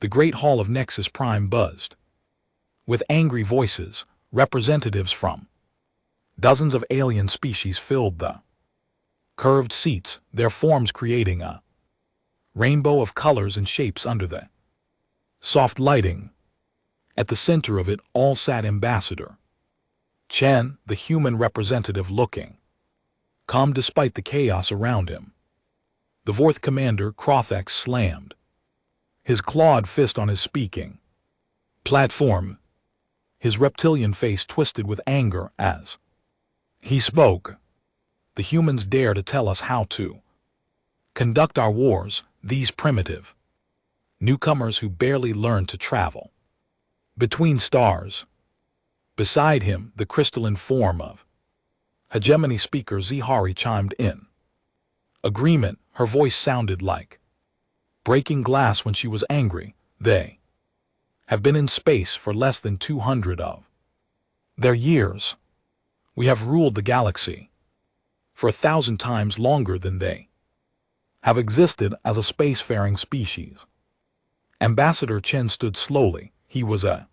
The Great Hall of Nexus Prime buzzed. With angry voices, representatives from dozens of alien species filled the curved seats, their forms creating a rainbow of colors and shapes under the soft lighting. At the center of it all sat Ambassador Chen, the human representative, looking calm despite the chaos around him. The fourth commander, Krothak, slammed his clawed fist on his speaking platform, his reptilian face twisted with anger as he spoke. The humans dare to tell us how to conduct our wars, these primitive newcomers who barely learned to travel between stars. Beside him, the crystalline form of hegemony speaker Zihari chimed in agreement. Her voice sounded like breaking glass when she was angry. They have been in space for less than 200 of their years. We have ruled the galaxy for 1,000 times longer than they have existed as a spacefaring species. Ambassador Chen stood slowly. He was a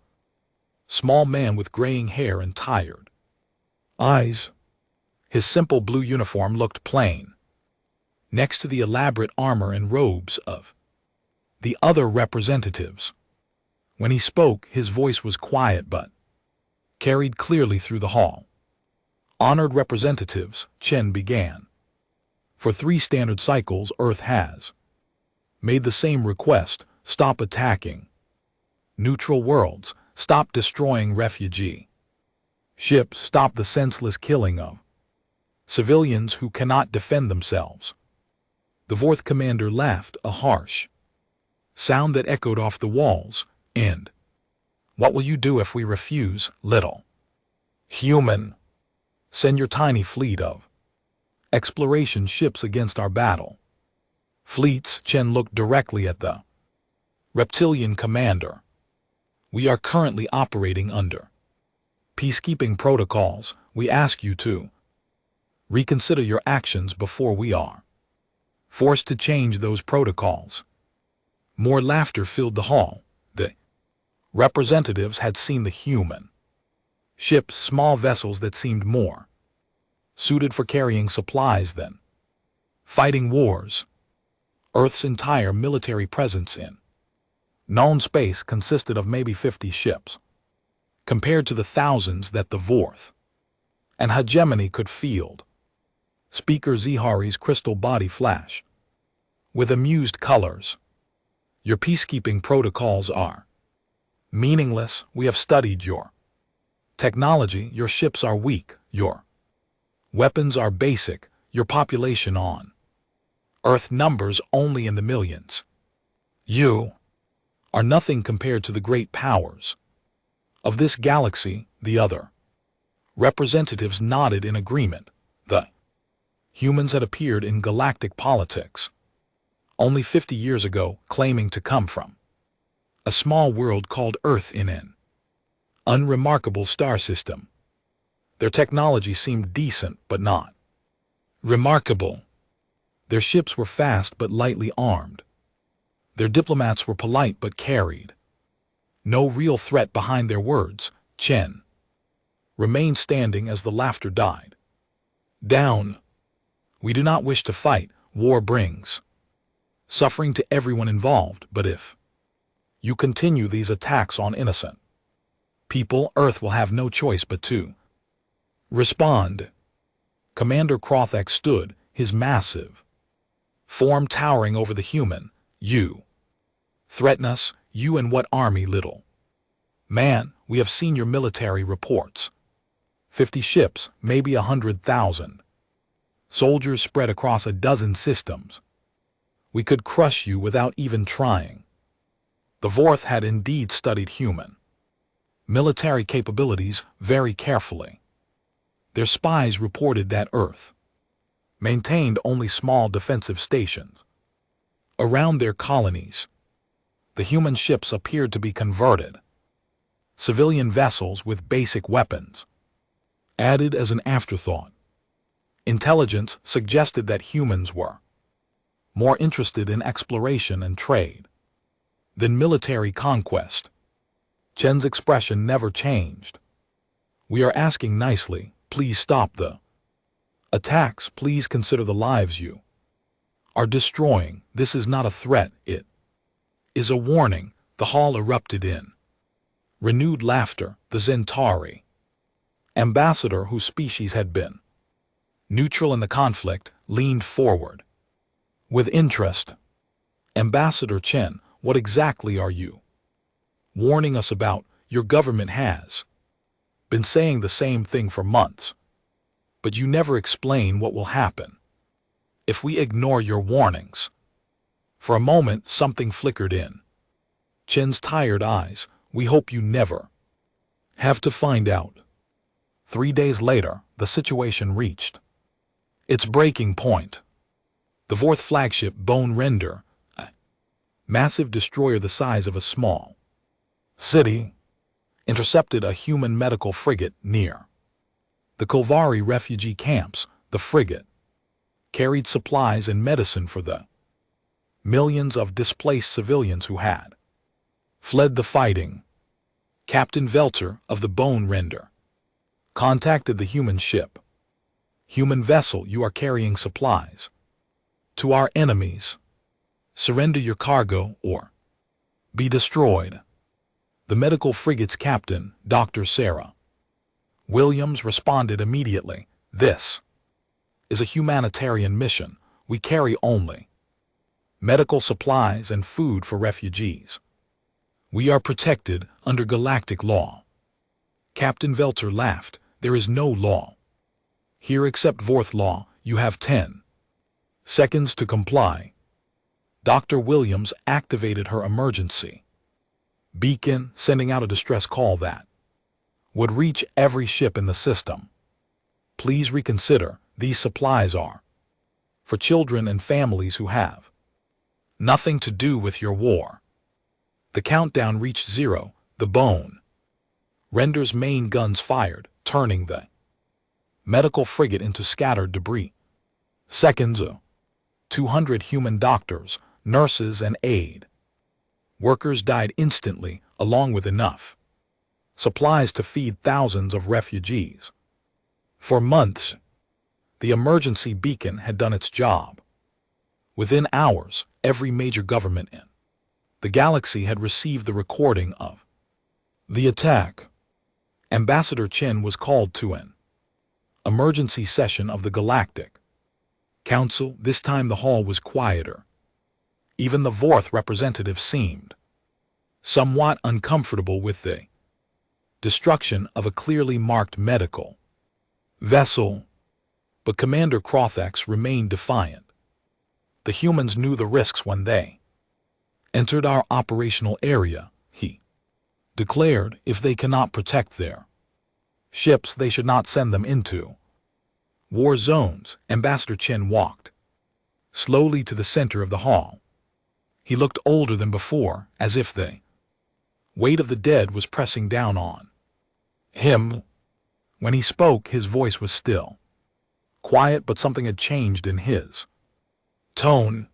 small man with graying hair and tired eyes. His simple blue uniform looked plain next to the elaborate armor and robes of the other representatives. When he spoke, his voice was quiet but carried clearly through the hall. Honored representatives, Chen began. For 3 standard cycles, Earth has made the same request: stop attacking neutral worlds, stop destroying refugee ships, stop the senseless killing of civilians who cannot defend themselves. The fourth commander laughed, a harsh sound that echoed off the walls. And what will you do if we refuse, little human? Send your tiny fleet of exploration ships against our battle fleets. Chen looked directly at the reptilian commander. We are currently operating under peacekeeping protocols. We ask you to reconsider your actions before we are forced to change those protocols. More laughter filled the hall. The representatives had seen the human ships, small vessels that seemed more suited for carrying supplies than fighting wars. Earth's entire military presence in known space consisted of maybe 50 ships, compared to the thousands that the fourth and hegemony could field. Speaker Zihari's crystal body flashed with amused colors. Your peacekeeping protocols are meaningless. We have studied your technology. Your ships are weak. Your weapons are basic. Your population on Earth numbers only in the millions. You are nothing compared to the great powers of this galaxy. The other representatives nodded in agreement. The humans had appeared in galactic politics only 50 years ago, claiming to come from a small world called Earth in an unremarkable star system. Their technology seemed decent but not remarkable. Their ships were fast but lightly armed. Their diplomats were polite but carried no real threat behind their words. Chen remained standing as the laughter died down. We do not wish to fight. War brings suffering to everyone involved, but if you continue these attacks on innocent people, Earth will have no choice but to respond. Commander Krothak stood, his massive form towering over the human. You threaten us? You and what army, little man? We have seen your military reports. 50 ships, maybe 100,000 soldiers spread across a dozen systems. We could crush you without even trying. The fourth had indeed studied human military capabilities very carefully. Their spies reported that Earth maintained only small defensive stations around their colonies. The human ships appeared to be converted civilian vessels with basic weapons, added as an afterthought. Intelligence suggested that humans were more interested in exploration and trade then military conquest. Chen's expression never changed. We are asking nicely, please stop the attacks, please consider the lives you are destroying. This is not a threat, it is a warning. The hall erupted in renewed laughter. The Centauri ambassador, whose species had been neutral in the conflict, leaned forward with interest. Ambassador Chen, what exactly are you warning us about? Your government has been saying the same thing for months, but you never explain what will happen if we ignore your warnings. For a moment, something flickered in Chen's tired eyes. We hope you never have to find out. 3 days later, the situation reached its breaking point. The fourth flagship, Bone Render, a massive destroyer the size of a small city, intercepted a human medical frigate near the Kolvari refugee camps. The frigate carried supplies and medicine for the millions of displaced civilians who had fled the fighting. Captain Velter of the Bone Render contacted the human ship. Human vessel, you are carrying supplies to our enemies. Surrender your cargo or be destroyed. The medical frigate's captain, Dr. Sarah Williams, responded immediately. This is a humanitarian mission. We carry only medical supplies and food for refugees. We are protected under galactic law. Captain Velter laughed. There is no law here except Vorth law. You have 10 seconds to comply. Dr. Williams activated her emergency beacon, sending out a distress call that would reach every ship in the system. Please reconsider. These supplies are for children and families who have nothing to do with your war. The countdown reached 0. The Bone Render's main guns fired, turning the medical frigate into scattered debris. Seconds. 200 human doctors, nurses, and aid workers died instantly, along with enough supplies to feed thousands of refugees. For months, the emergency beacon had done its job. Within hours, every major government in the galaxy had received the recording of the attack. Ambassador Chen was called to an emergency session of the Galactic Council. This time the hall was quieter. Even the Vorth representative seemed somewhat uncomfortable with the destruction of a clearly marked medical vessel. But Commander Crothax remained defiant. The humans knew the risks when they entered our operational area, he declared. If they cannot protect their ships, they should not send them into war zones. Ambassador Chen walked slowly to the center of the hall. He looked older than before, as if the weight of the dead was pressing down on him. When he spoke, his voice was still quiet, but something had changed in his tone.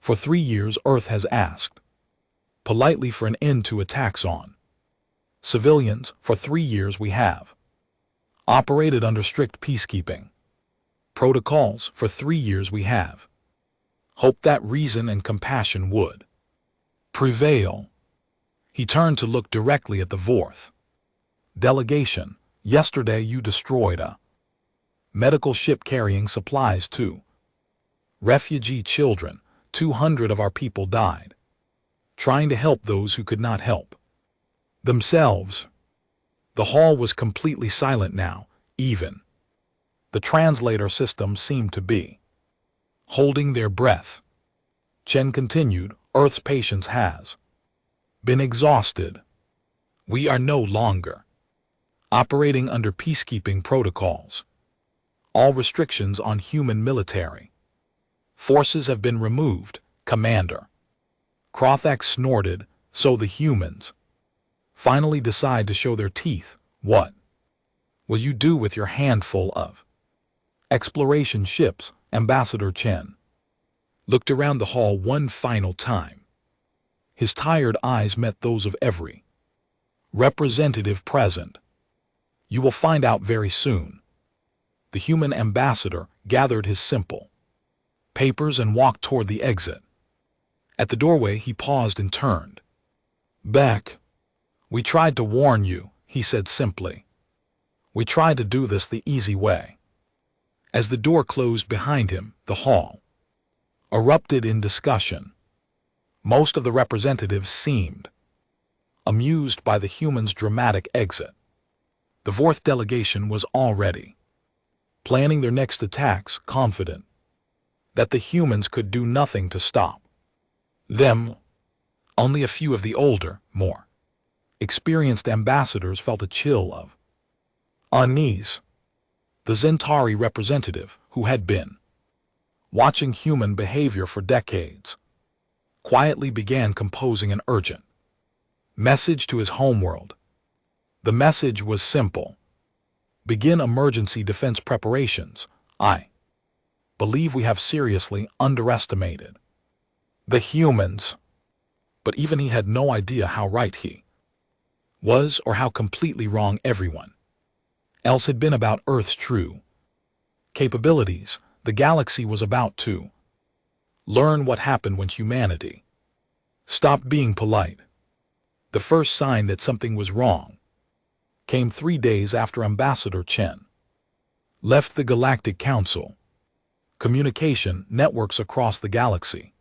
For 3 years, Earth has asked politely for an end to attacks on civilians. For 3 years, we have operated under strict peacekeeping protocols. For 3 years, we have hoped that reason and compassion would prevail. He turned to look directly at the Vorth delegation. Yesterday, you destroyed a medical ship carrying supplies to refugee children. 200 of our people died trying to help those who could not help themselves. The hall was completely silent now. Even the translator system seemed to be holding their breath. Chen continued, Earth's patience has been exhausted. We are no longer operating under peacekeeping protocols. All restrictions on human military forces have been removed. Commander Crothax snorted. So the humans finally decide to show their teeth. What will you do with your handful of exploration ships? Ambassador Chen looked around the hall one final time. His tired eyes met those of every representative present. "You will find out very soon." The human ambassador gathered his simple papers and walked toward the exit. At the doorway he paused and turned back. "We tried to warn you," he said simply. "We tried to do this the easy way." As the door closed behind him, the hall erupted in discussion. Most of the representatives seemed amused by the human's dramatic exit. The fourth delegation was already planning their next attacks, confident that the humans could do nothing to stop them. Only a few of the older, more experienced ambassadors felt a chill of unease. The Zentari representative, who had been watching human behavior for decades, quietly began composing an urgent message to his homeworld. The message was simple: begin emergency defense preparations. I believe we have seriously underestimated the humans. But even he had no idea how right he was or how completely wrong everyone else had been about Earth's true capabilities. The galaxy was about to learn what happened when humanity stopped being polite. The first sign that something was wrong came 3 days after Ambassador Chen left the Galactic Council. Communication networks across the galaxy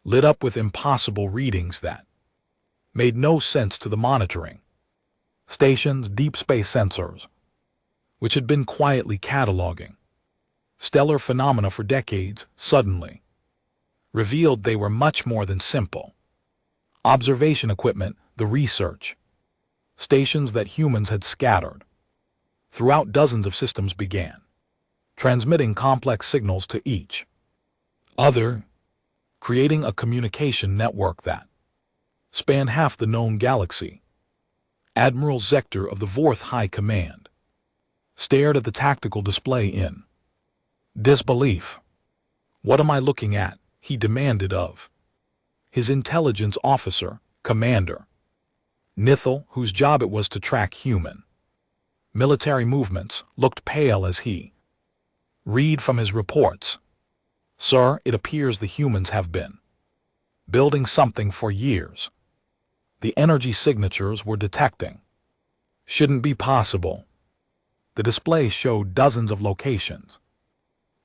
lit up with impossible readings that made no sense to the monitoring station's deep space sensors, which had been quietly cataloging stellar phenomena for decades, suddenly revealed they were much more than simple observation equipment. The research stations that humans had scattered throughout dozens of systems began transmitting complex signals to each other, creating a communication network that spanned half the known galaxy. Admiral Zector of the Fourth High Command stared at the tactical display in disbelief. "What am I looking at?" he demanded of his intelligence officer, Commander Nithal, whose job it was to track human military movements, looked pale as he read from his reports. "Sir, it appears the humans have been building something for years. The energy signatures we're detecting shouldn't be possible." The display showed dozens of locations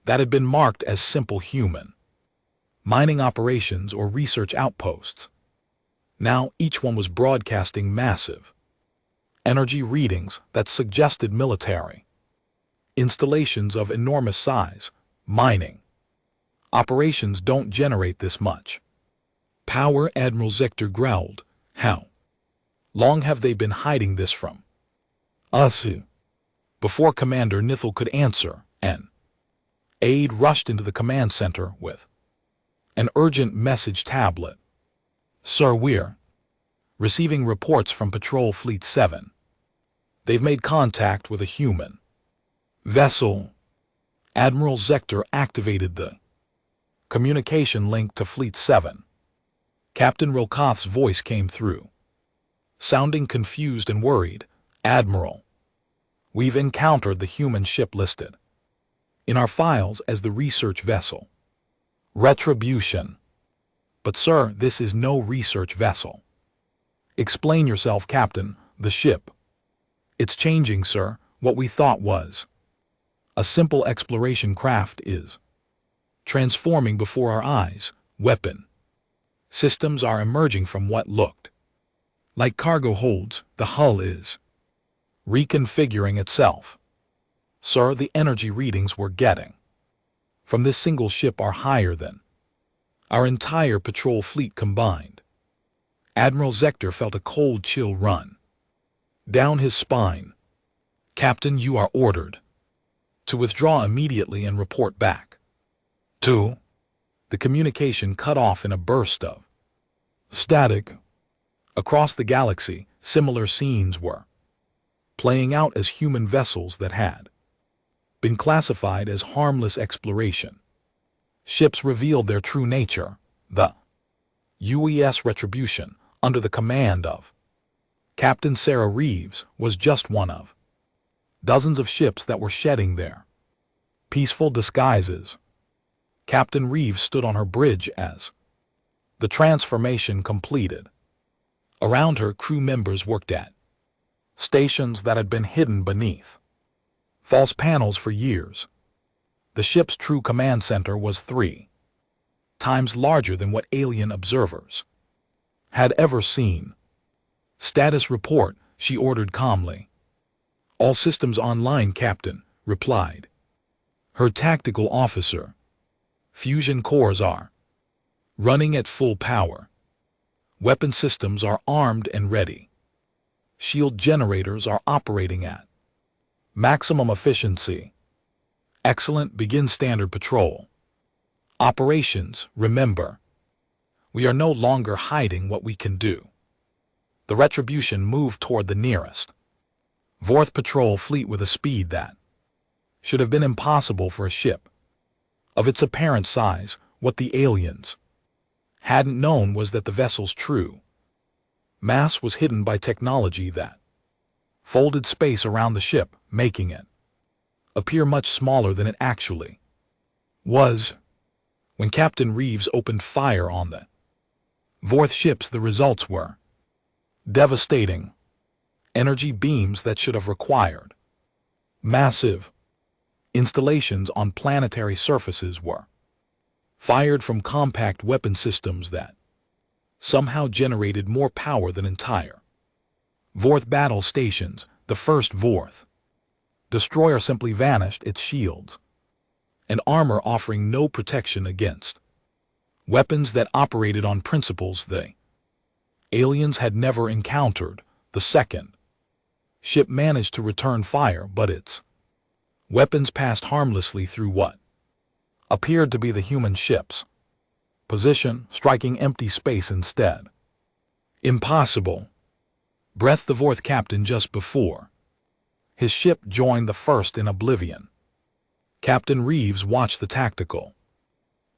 that had been marked as simple human mining operations or research outposts. Now each one was broadcasting massive energy readings that suggested military installations of enormous size. "Mining operations don't generate this much power," Admiral Zector growled. "How long have they been hiding this from us?" Before Commander Nithal could answer, an aide rushed into the command center with an urgent message tablet. "Sir, we're receiving reports from Patrol Fleet 7. They've made contact with a human vessel." Admiral Zector activated the communication link to Fleet 7. Captain Rilkoth's voice came through, sounding confused and worried. "Admiral, we've encountered the human ship listed in our files as the research vessel Retribution. But sir, this is no research vessel." "Explain yourself, Captain. The ship. It's changing, sir. What we thought was a simple exploration craft is transforming before our eyes. Weapon systems are emerging from what looked like cargo holds. The hull is reconfiguring itself. Sir, the energy readings we're getting from this single ship are higher than our entire patrol fleet combined." Admiral Zector felt a cold chill run down his spine. "Captain, you are ordered to withdraw immediately and report back to..." The communication cut off in a burst of static. Across the galaxy, similar scenes were playing out as human vessels that had been classified as harmless exploration ships revealed their true nature. The UES Retribution, under the command of Captain Sarah Reeves, was just one of dozens of ships that were shedding their peaceful disguises. Captain Reeves stood on her bridge as the transformation completed. Around her, crew members worked at stations that had been hidden beneath false panels for years. The ship's true command center was 3 times larger than what alien observers had ever seen. "Status report," she ordered calmly. "All systems online, Captain," replied her tactical officer. "Fusion cores are running at full power. Weapon systems are armed and ready. Shield generators are operating at maximum efficiency. Excellent. Begin standard patrol operations. Remember, we are no longer hiding what we can do." The Retribution moved toward the nearest Vorth patrol fleet with a speed that should have been impossible for a ship of its apparent size. What the aliens hadn't known was that the vessel's true mass was hidden by technology that folded space around the ship, making it appear much smaller than it actually was. When Captain Reeves opened fire on the Vorth ships, the results were devastating. Energy beams that should have required massive installations on planetary surfaces were fired from compact weapon systems that somehow generated more power than entire Vorth battle stations. The first Vorth destroyer simply vanished, its shields and armor offering no protection against weapons that operated on principles the aliens had never encountered. The second ship managed to return fire, but its weapons passed harmlessly through what appeared to be the human ship's position, striking empty space instead. "Impossible," breathed the Vorth captain just before his ship joined the first in oblivion. Captain Reeves watched the tactical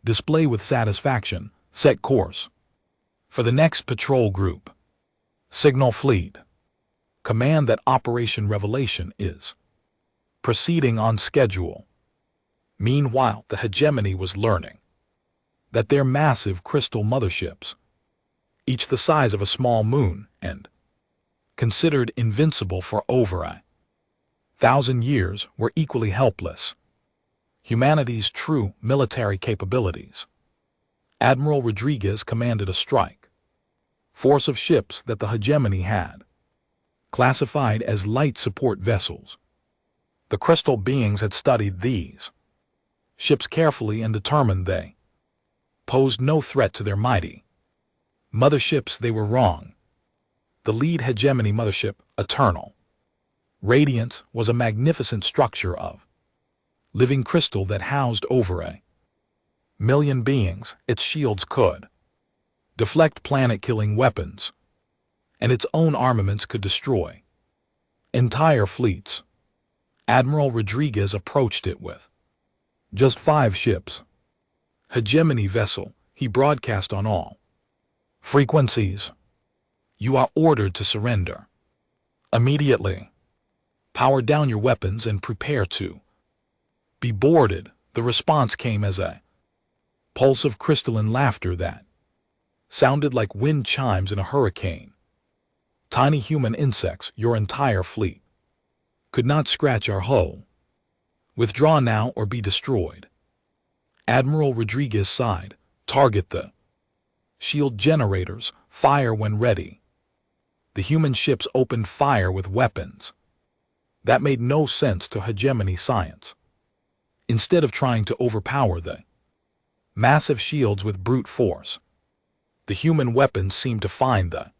display with satisfaction. "Set course for the next patrol group. Signal fleet. Command that Operation Revelation is proceeding on schedule." Meanwhile, the hegemony was learning that their massive crystal motherships, each the size of a small moon and considered invincible for over 1,000 years, were equally helpless. Humanity's true military capabilities. Admiral Rodriguez commanded a strike force of ships that the hegemony had classified as light support vessels. The crystal beings had studied these ships carefully and determined they posed no threat to their mighty motherships. They were wrong. The lead hegemony mothership, Eternal Radiance, was a magnificent structure of living crystal that housed over 1,000,000 beings. Its shields could deflect planet-killing weapons, and its own armaments could destroy entire fleets. Admiral Rodriguez approached it with just 5 ships. "Hegemony vessel," he broadcast on all frequencies. "You are ordered to surrender immediately. Power down your weapons and prepare to be boarded." The response came as a pulse of crystalline laughter that sounded like wind chimes in a hurricane. "Tiny human insects, your entire fleet could not scratch our hull. Withdraw now or be destroyed." Admiral Rodriguez sighed. "Target the shield generators. Fire when ready." The human ships opened fire with weapons that made no sense to hegemony science. Instead of trying to overpower the massive shields with brute force, the human weapons seemed to find the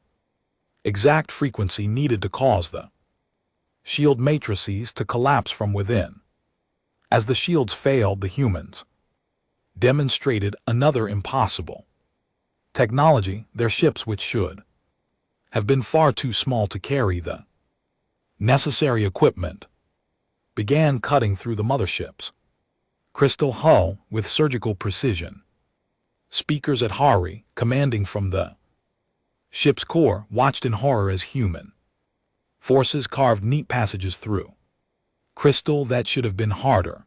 exact frequency needed to cause the shield matrices to collapse from within. As the shields failed, the humans demonstrated another impossible technology. Their ships, which should have been far too small to carry the necessary equipment, began cutting through the mothership's crystal hull with surgical precision. Speakers at Hari, commanding from the ship's core, watched in horror as human forces carved neat passages through crystal that should have been harder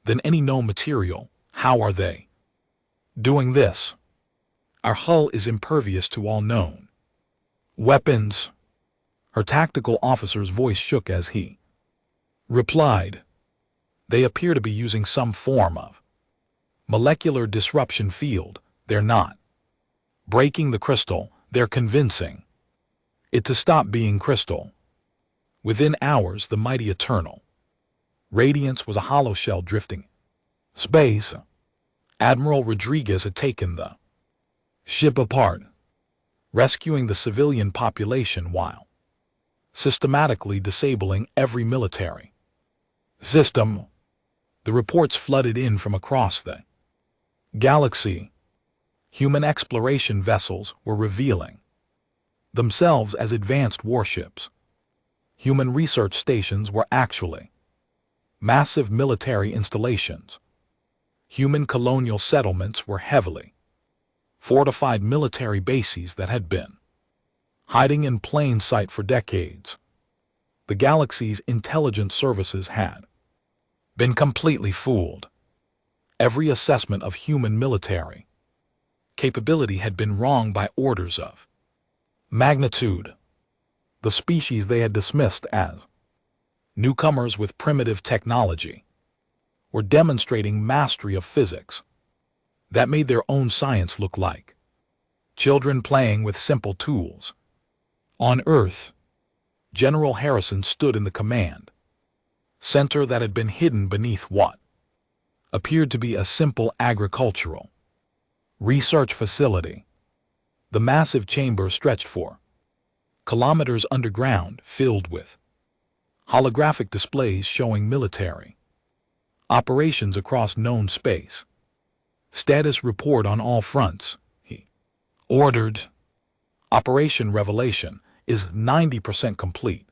than any known material. How are they doing this? Our hull is impervious to all known weapons. Her tactical officer's voice shook as he replied, "They appear to be using some form of molecular disruption field. They're not breaking the crystal, they're convincing it to stop being crystal." Within hours, the mighty eternal radiance was a hollow shell drifting space. Admiral Rodriguez had taken the ship apart, rescuing the civilian population while systematically disabling every military system. The reports flooded in from across the galaxy. Human exploration vessels were revealing themselves as advanced warships. Human research stations were actually massive military installations. Human colonial settlements were heavily fortified military bases that had been hiding in plain sight for decades. The galaxy's intelligence services had been completely fooled. Every assessment of human military capability had been wrong by orders of magnitude. The species they had dismissed as newcomers with primitive technology were demonstrating mastery of physics that made their own science look like children playing with simple tools. On Earth, General Harrison stood in the command center that had been hidden beneath what appeared to be a simple agricultural research facility. The massive chamber stretched for kilometers underground, filled with holographic displays showing military operations across known space. Status report on all fronts, he ordered. Operation Revelation is 90% complete.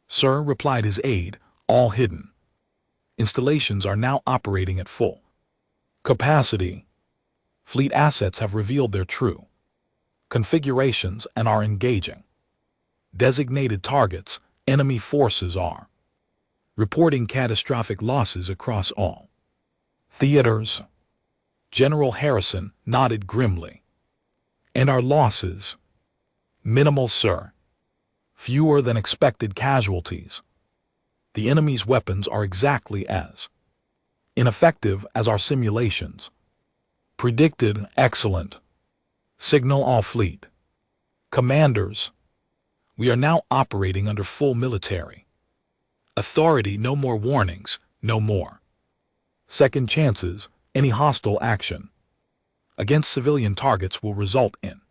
Sir, replied his aide, all hidden installations are now operating at full capacity. Fleet assets have revealed their true configurations and are engaging designated targets. Enemy forces are reporting catastrophic losses across all theaters. General Harrison nodded grimly. And our losses? Minimal, sir. Fewer than expected casualties. The enemy's weapons are exactly as ineffective as our simulations. Predicted. Excellent. Signal all fleet commanders. We are now operating under full military authority. No more warnings, no more second chances. Any hostile action against civilian targets will result in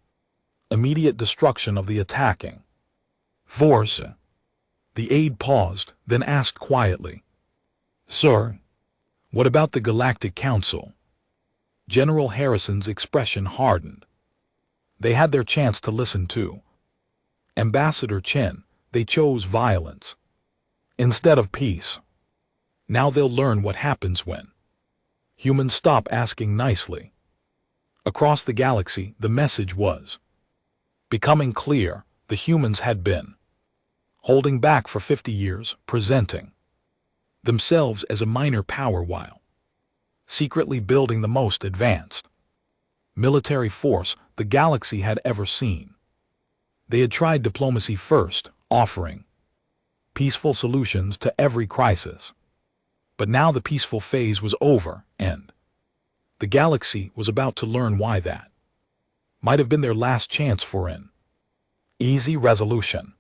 immediate destruction of the attacking force. The aide paused, then asked quietly, "Sir, what about the Galactic Council?" General Harrison's expression hardened. They had their chance to listen to Ambassador Chen. They chose violence instead of peace. Now they'll learn what happens when humans stop asking nicely. Across the galaxy, the message was becoming clear. The humans had been holding back for 50 years, presenting themselves as a minor power while secretly building the most advanced military force the galaxy had ever seen. They had tried diplomacy first, offering peaceful solutions to every crisis. But now the peaceful phase was over, and the galaxy was about to learn why that might have been their last chance for an easy resolution.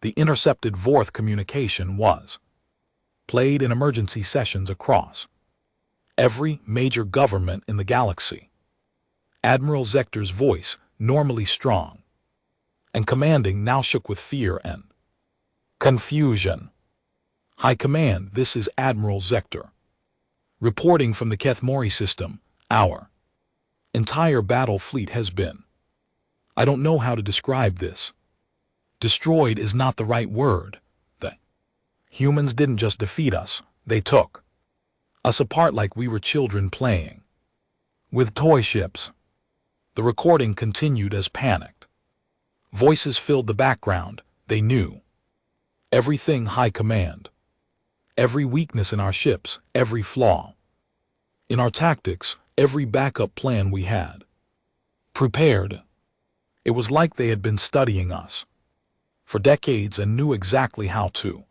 The intercepted Vorth communication was played in emergency sessions across every major government in the galaxy. Admiral Zector's voice, normally strong and commanding, now shook with fear and confusion. High Command, this is Admiral Zector, reporting from the Kethmori system. Our entire battle fleet has been, I don't know how to describe this. Destroyed is not the right word. The humans didn't just defeat us, they took us apart like we were children playing with toy ships. The recording continued as panicked. Voices filled the background. They knew everything. High command. Every weakness in our ships, every flaw in our tactics, every backup plan we had prepared. It was like they had been studying us for decades and knew exactly how to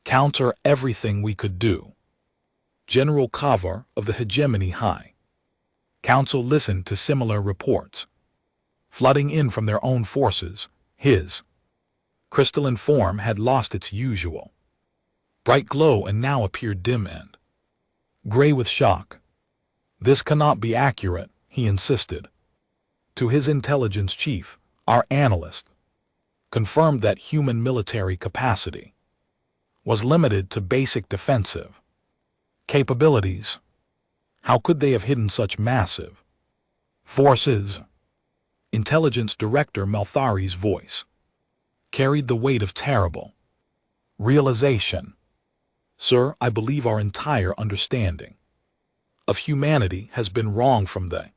counter everything we could do. General Kavar of the Hegemony High Council listened to similar reports, flooding in from their own forces. His crystalline form had lost its usual bright glow and now appeared dim and gray with shock. This cannot be accurate, he insisted. To his intelligence chief, our analyst confirmed that human military capacity was limited to basic defensive capabilities. How could they have hidden such massive forces? Intelligence Director Malthari's voice carried the weight of terrible realization. Sir, I believe our entire understanding of humanity has been wrong from the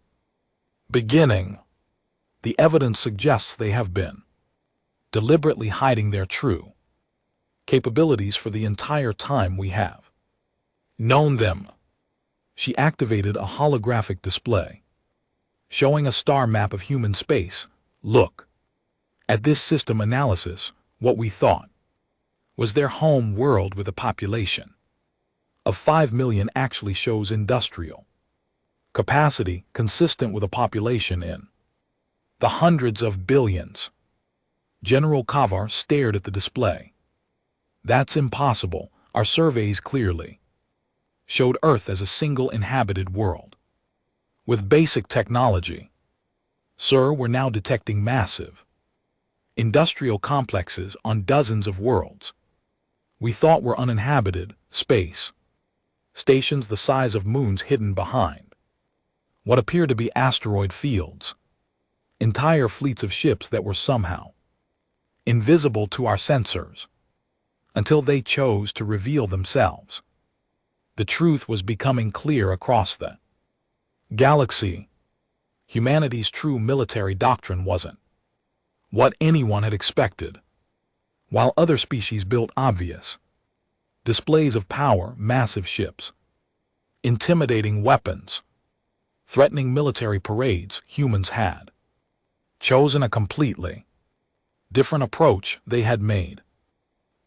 beginning. The evidence suggests they have been deliberately hiding their true capabilities for the entire time we have known them. She activated a holographic display, showing a star map of human space. Look at this system analysis. What we thought was their home world with a population of 5 million actually shows industrial capacity consistent with a population in the hundreds of billions. General Kavar stared at the display. That's impossible. Our surveys clearly showed Earth as a single inhabited world with basic technology. Sir, we're now detecting massive industrial complexes on dozens of worlds we thought were uninhabited, space stations the size of moons hidden behind what appear to be asteroid fields, entire fleets of ships that were somehow invisible to our sensors until they chose to reveal themselves. The truth was becoming clear across the galaxy. Humanity's true military doctrine wasn't what anyone had expected. While other species built obvious displays of power, massive ships, intimidating weapons, threatening military parades, humans had chosen a completely different approach. They had made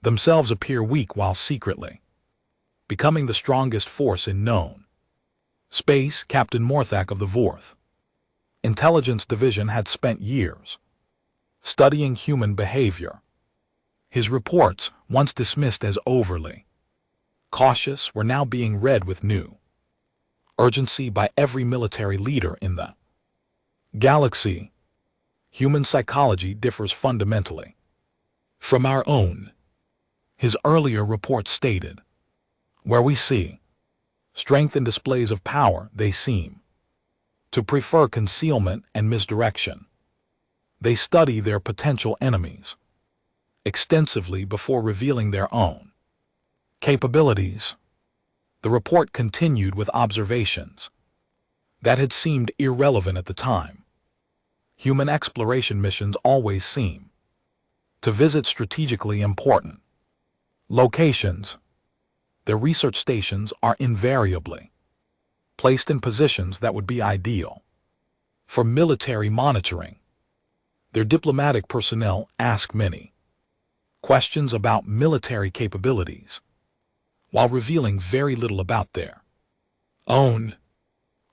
themselves appear weak while secretly becoming the strongest force in known space. Captain Morthak of the Vorth Intelligence Division had spent years studying human behavior. His reports, once dismissed as overly cautious, were now being read with new urgency by every military leader in the galaxy. Human psychology differs fundamentally from our own, his earlier report stated. Where we see strength in displays of power, they seem to prefer concealment and misdirection. They study their potential enemies extensively before revealing their own capabilities. The report continued with observations that had seemed irrelevant at the time. Human exploration missions always seem to visit strategically important locations. Their research stations are invariably placed in positions that would be ideal for military monitoring. Their diplomatic personnel ask many questions about military capabilities, while revealing very little about their own.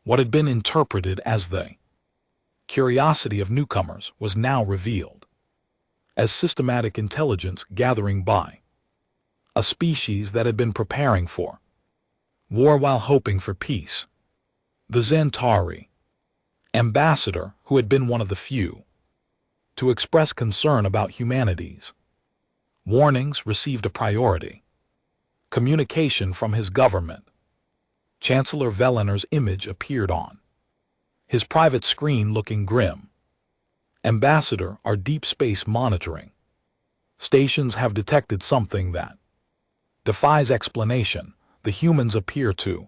What had been interpreted as the curiosity of newcomers was now revealed as systematic intelligence gathering by a species that had been preparing for war while hoping for peace. The Zentari ambassador, who had been one of the few to express concern about humanity's warnings, received a priority communication from his government. Chancellor Velener's image appeared on his private screen, looking grim. Ambassador, our deep space monitoring stations have detected something that defies explanation. The humans appear to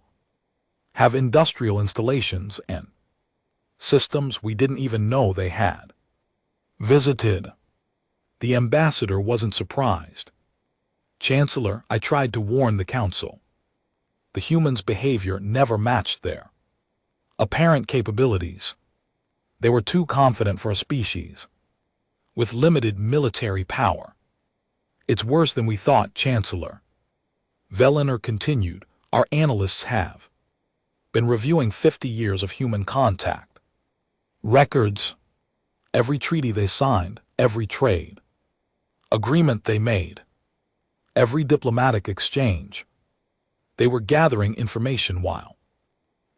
have industrial installations and systems we didn't even know they had. Visited. The ambassador wasn't surprised. Chancellor, I tried to warn the council. The humans' behavior never matched their apparent capabilities. They were too confident for a species with limited military power. It's worse than we thought, Chancellor. Vellner continued, our analysts have been reviewing 50 years of human contact records, every treaty they signed, every trade agreement they made, every diplomatic exchange. They were gathering information while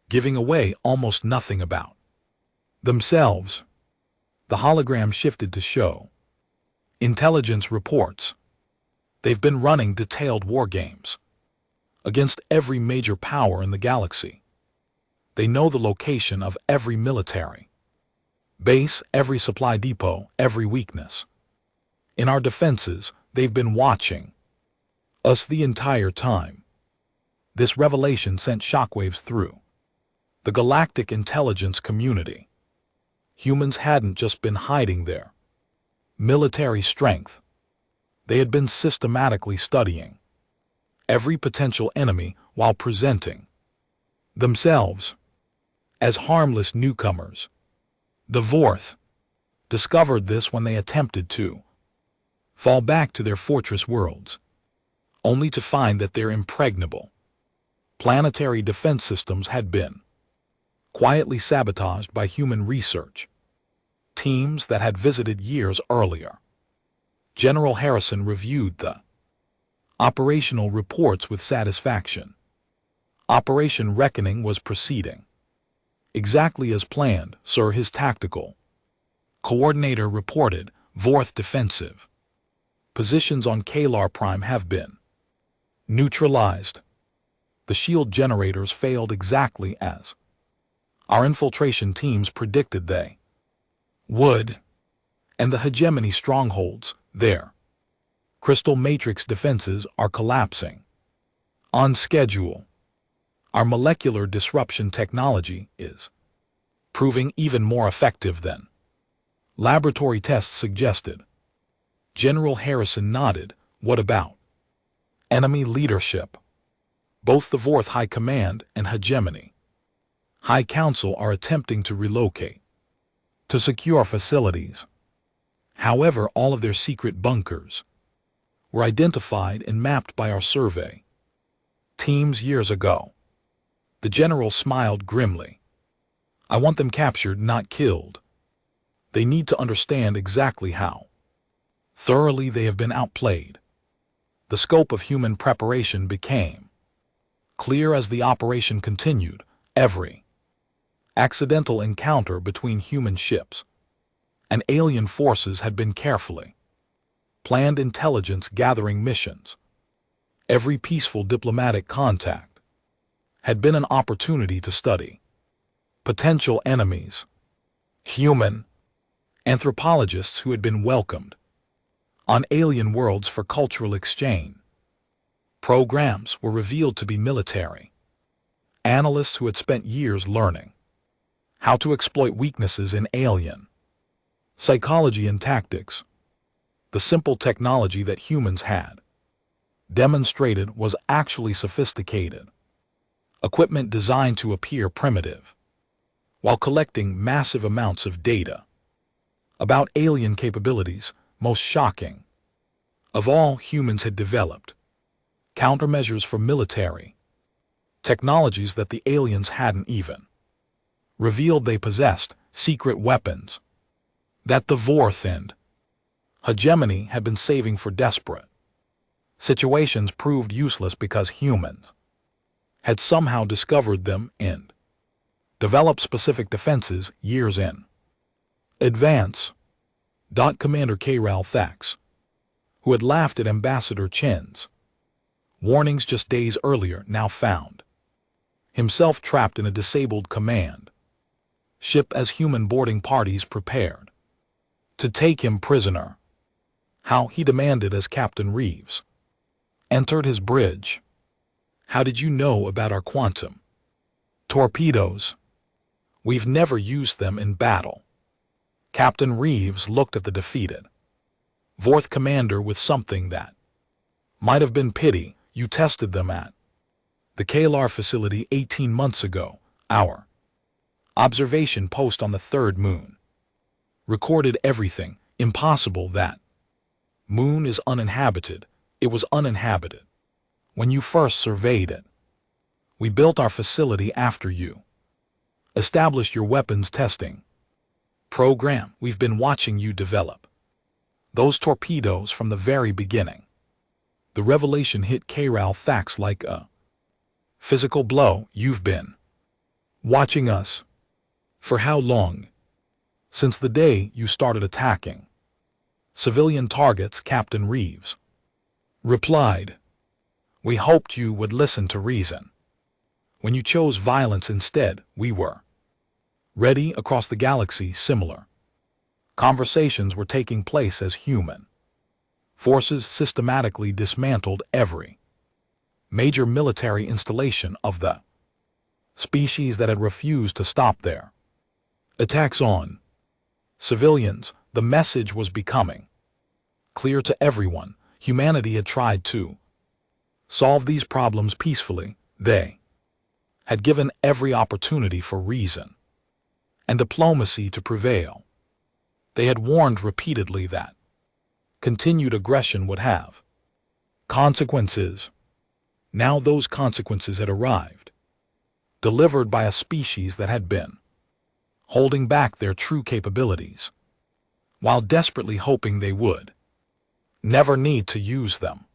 giving away almost nothing about themselves. The hologram shifted to show intelligence reports. They've been running detailed war games against every major power in the galaxy. They know the location of every military base, every supply depot, every weakness in our defenses. They've been watching us the entire time. This revelation sent shockwaves through the galactic intelligence community. Humans hadn't just been hiding their military strength. They had been systematically studying every potential enemy while presenting themselves as harmless newcomers. The Vorth discovered this when they attempted to fall back to their fortress worlds, only to find that their impregnable planetary defense systems had been quietly sabotaged by human research teams that had visited years earlier. General Harrison reviewed the operational reports with satisfaction. Operation Reckoning was proceeding exactly as planned, sir. His tactical coordinator reported, Vorth defensive positions on Kalar Prime have been neutralized. The shield generators failed exactly as our infiltration teams predicted they would, and the hegemony strongholds, their crystal matrix defenses are collapsing on schedule. Our molecular disruption technology is proving even more effective than laboratory tests suggested. General Harrison nodded. What about enemy leadership? Both the Vorth High Command and Hegemony High Council are attempting to relocate to secure facilities. However, all of their secret bunkers were identified and mapped by our survey teams years ago. The general smiled grimly. I want them captured, not killed. They need to understand exactly how thoroughly they have been outplayed. The scope of human preparation became clear as the operation continued. Every accidental encounter between human ships and alien forces had been carefully planned intelligence-gathering missions. Every peaceful diplomatic contact had been an opportunity to study potential enemies. Human anthropologists who had been welcomed on alien worlds for cultural exchange programs were revealed to be military analysts who had spent years learning how to exploit weaknesses in alien psychology and tactics. The simple technology that humans had demonstrated was actually sophisticated. Equipment designed to appear primitive, while collecting massive amounts of data about alien capabilities. Most shocking of all, humans had developed countermeasures for military technologies that the aliens hadn't even revealed they possessed, secret weapons that the Vorth and Hegemony had been saving for desperate situations proved useless because humans had somehow discovered them and developed specific defenses years in advance. Commander Kral Thax, who had laughed at Ambassador Chen's warnings just days earlier, now found himself trapped in a disabled command ship as human boarding parties prepared to take him prisoner. How, he demanded as Captain Reeves entered his bridge. How did you know about our quantum Torpedoes. We've never used them in battle. Captain Reeves looked at the defeated Vorth commander with something that might have been pity. You tested them at the Kalar facility 18 months ago. Our observation post on the third moon recorded everything. Impossible. That moon is uninhabited. It was uninhabited when you first surveyed it. We built our facility after you established your weapons testing program. We've been watching you develop those torpedoes from the very beginning. The revelation hit Kral Thax like a physical blow. You've been watching us for how long? Since the day you started attacking civilian targets, Captain Reeves replied. We hoped you would listen to reason. When you chose violence instead, we were ready. Across the galaxy, similar conversations were taking place as human forces systematically dismantled every major military installation of the species that had refused to stop their attacks on civilians. The message was becoming clear to everyone. Humanity had tried to solve these problems peacefully. They had given every opportunity for reason and diplomacy to prevail. They had warned repeatedly that continued aggression would have consequences. Now those consequences had arrived, delivered by a species that had been holding back their true capabilities, while desperately hoping they would never need to use them.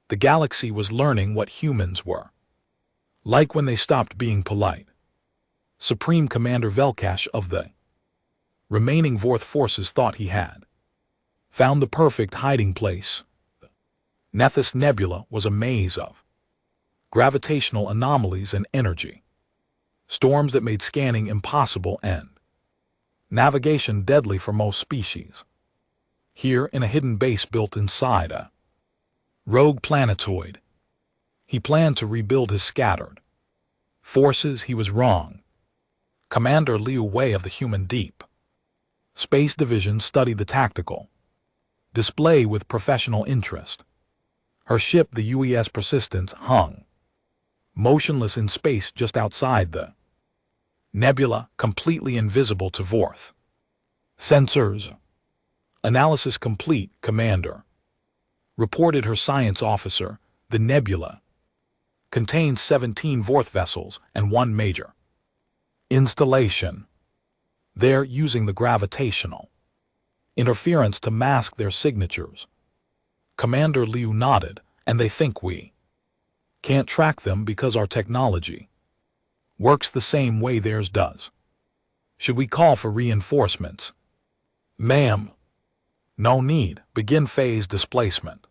The galaxy was learning what humans were like when they stopped being polite. Supreme Commander Velkash of the remaining Vorth forces thought he had found the perfect hiding place. The Nethys Nebula was a maze of gravitational anomalies and energy storms that made scanning impossible and navigation deadly for most species. Here, in a hidden base built inside a rogue planetoid, he planned to rebuild his scattered forces. He was wrong. Commander Liu Wei of the Human Deep Space Division studied the tactical display with professional interest. Her ship, the UES Persistence, hung motionless in space just outside the nebula, completely invisible to Vorth sensors. Analysis complete, Commander, reported her science officer. The nebula contains 17 Vorth vessels and one major installation. They're using the gravitational interference to mask their signatures. Commander Liu nodded. And they think we can't track them because our technology works the same way theirs does. Should we call for reinforcements? Ma'am. No need. Begin phase displacement.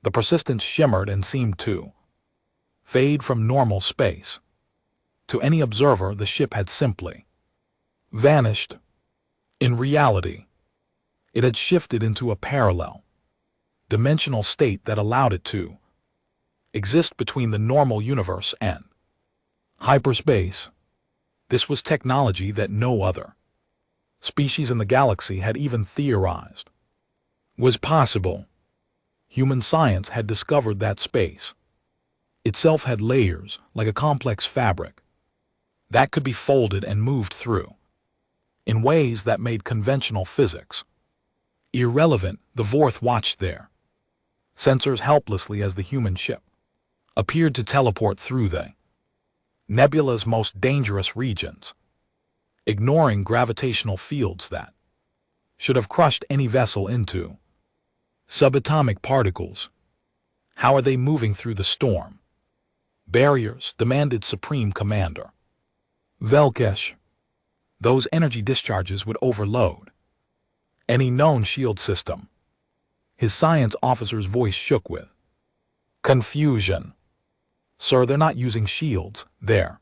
The Persistence shimmered and seemed to fade from normal space. To any observer, the ship had simply vanished. In reality, it had shifted into a parallel dimensional state that allowed it to exist between the normal universe and hyperspace. This was technology that no other species in the galaxy had even theorized was possible. Human science had discovered that space itself had layers like a complex fabric that could be folded and moved through in ways that made conventional physics irrelevant. The Vorth watched their sensors helplessly as the human ship appeared to teleport through the nebula's most dangerous regions, ignoring gravitational fields that should have crushed any vessel into subatomic particles. How are they moving through the storm barriers? Demanded Supreme Commander Velkash. Those energy discharges would overload any known shield system. His science officer's voice shook with confusion. Sir, they're not using shields. They're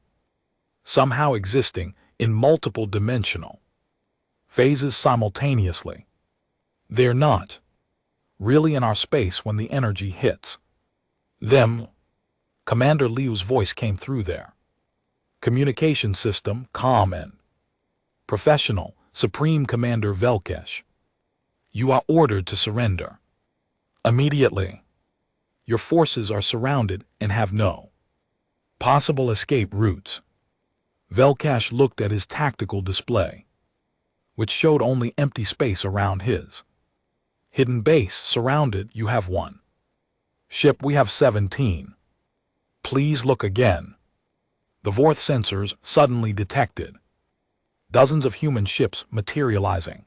somehow existing in multiple dimensional phases simultaneously. They're not really in our space when the energy hits them. Commander Liu's voice came through their Communication system calm and professional. Supreme Commander Velkesh. You are ordered to surrender. Immediately. Your forces are surrounded and have no possible escape routes. Velkesh looked at his tactical display, which showed only empty space around his hidden base. Surrounded, you have 1 ship, we have 17. Please look again. The Vorth sensors suddenly detected dozens of human ships materializing